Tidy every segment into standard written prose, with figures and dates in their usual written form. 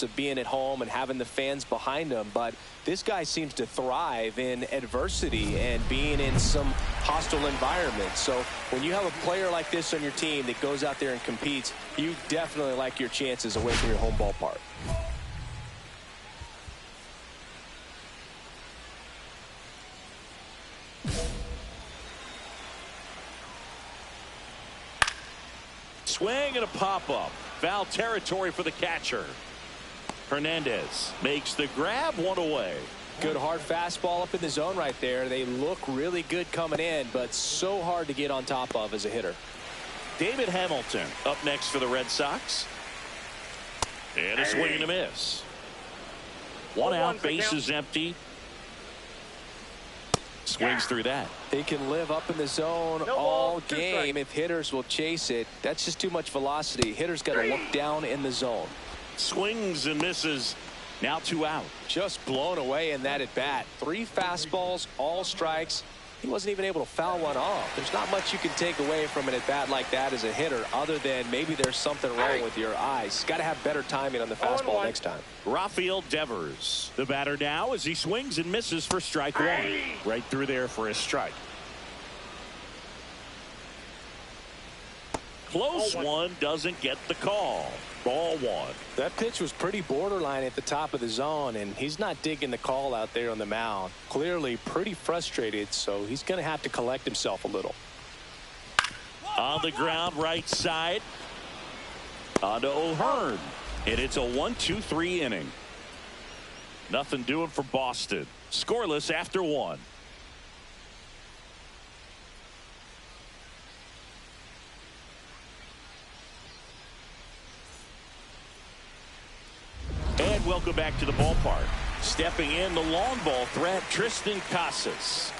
of being at home and having the fans behind him, but this guy seems to thrive in adversity and being in some hostile environments. So when you have a player like this on your team that goes out there and competes, you definitely like your chances away from your home ballpark. Swing and a pop-up. Foul territory for the catcher. Hernandez makes the grab, one away. Good hard fastball up in the zone right there. They look really good coming in, but so hard to get on top of as a hitter. David Hamilton up next for the Red Sox. And a swing and a miss. One out, base is empty. Swings through that. They can live up in the zone all game if hitters will chase it. That's just too much velocity. Hitters got to look down in the zone. Swings and misses. Now 2 out. Just blown away in that at bat. 3 fastballs, all strikes. He wasn't even able to foul one off. There's not much you can take away from an at bat like that as a hitter, other than maybe there's something wrong with your eyes. Got to have better timing on the fastball next time. Rafael Devers, the batter now, as he swings and misses for strike 1. Right through there for a strike. Close one, doesn't get the call. Ball 1. That pitch was pretty borderline at the top of the zone, and he's not digging the call out there on the mound. Clearly pretty frustrated, so he's going to have to collect himself a little. On the ground, right side. On to O'Hearn. And it's a 1-2-3 inning. Nothing doing for Boston. Scoreless after 1. And welcome back to the ballpark. Stepping in, the long ball threat, Tristan Casas.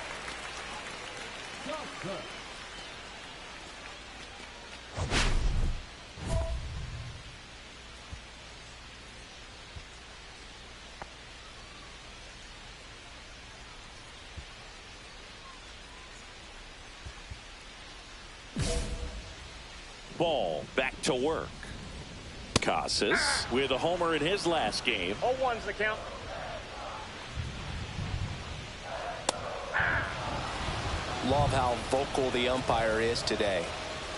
Ball back to work. Casas with a homer in his last game. 0-1's the count. Love how vocal the umpire is today.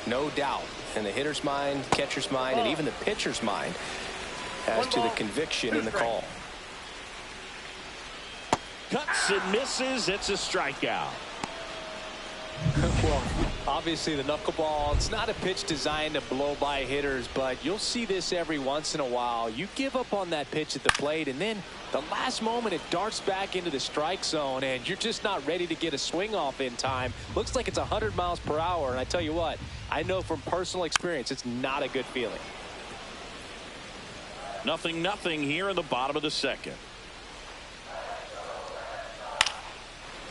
No doubt in the hitter's mind, catcher's mind, and even the pitcher's mind as to the conviction in the call. Cuts and misses. It's a strikeout. Well, obviously the knuckleball, it's not a pitch designed to blow by hitters, but you'll see this every once in a while. You give up on that pitch at the plate, and then the last moment it darts back into the strike zone, and you're just not ready to get a swing off in time. Looks like it's 100 miles per hour, and I tell you what, I know from personal experience it's not a good feeling. 0-0 here in the bottom of the second.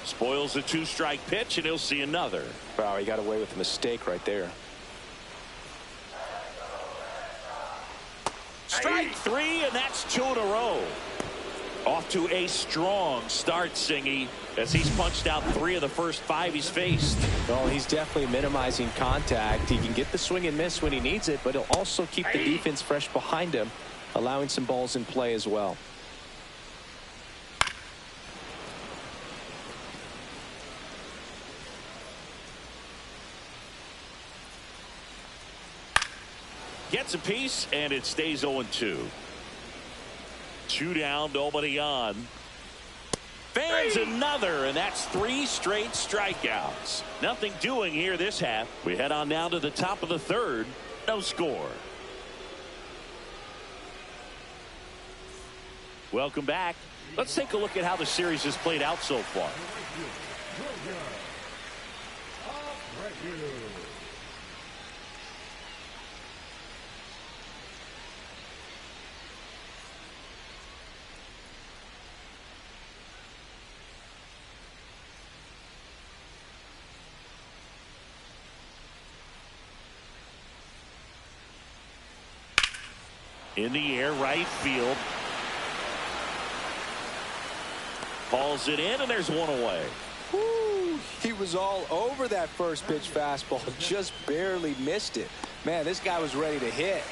Spoils a 2-strike pitch, and he'll see another. Wow, he got away with a mistake right there. Strike 3, and that's 2 in a row. Off to a strong start, Singy, as he's punched out 3 of the first 5 he's faced. Well, he's definitely minimizing contact. He can get the swing and miss when he needs it, but he'll also keep the defense fresh behind him, allowing some balls in play as well. Gets a piece, and it stays 0-2. 2 down, nobody on. Fans another, and that's 3 straight strikeouts. Nothing doing here this half. We head on down to the top of the third. No score. Welcome back. Let's take a look at how the series has played out so far. In the air, right field. Hauls it in, and there's 1 away. Woo, he was all over that first pitch fastball, just barely missed it. Man, this guy was ready to hit.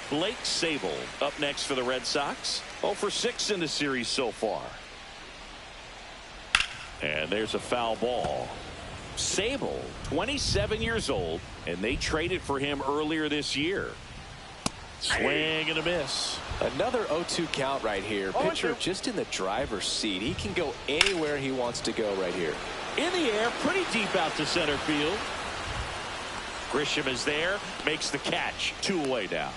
Blake Sabol up next for the Red Sox. 0 for 6 in the series so far. And there's a foul ball. Sabol, 27 years old, and they traded for him earlier this year. Swing and a miss. Another 0-2 count right here. Pitcher just in the driver's seat. He can go anywhere he wants to go right here. In the air, pretty deep out to center field. Grisham is there, makes the catch. 2 away now.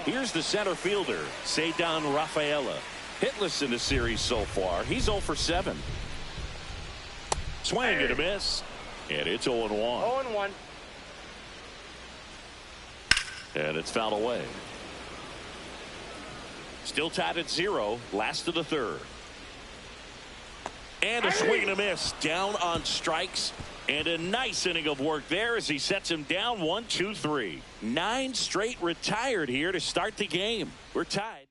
Here's the center fielder, Ceddanne Rafaela. Hitless in the series so far. He's 0 for 7. Swing and a miss. And it's 0-1. 0-1. And it's fouled away. Still tied at 0. Last of the third. And a swing and a miss. Down on strikes. And a nice inning of work there as he sets him down 1-2-3. 9 straight retired here to start the game. We're tied.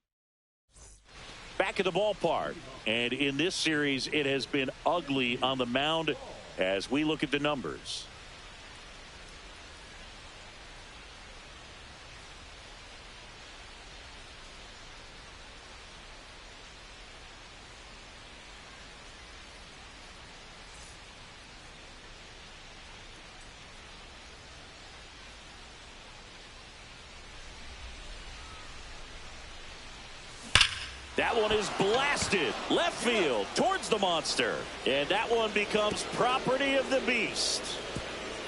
Back at the ballpark. And in this series, it has been ugly on the mound as we look at the numbers. That one is blasted left field towards the monster. And that one becomes property of the beast.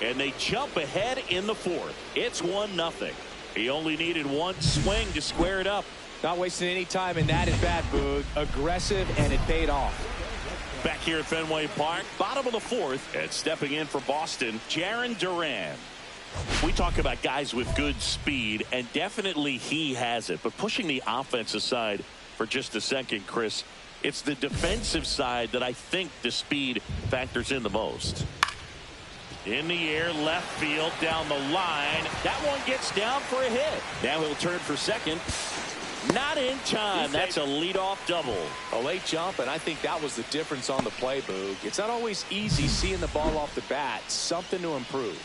And they jump ahead in the 4th. It's 1-0. He only needed one swing to square it up. Not wasting any time in that at bat, Boog. Aggressive, and it paid off. Back here at Fenway Park, bottom of the 4th, and stepping in for Boston, Jarren Duran. We talk about guys with good speed, and definitely he has it. But pushing the offense aside for just a second, Chris, it's the defensive side that I think the speed factors in the most. In the air, left field, down the line. That one gets down for a hit. Now he'll turn for second. Not in time. That's a leadoff double. A late jump, and I think that was the difference on the play, Boog. It's not always easy seeing the ball off the bat. Something to improve.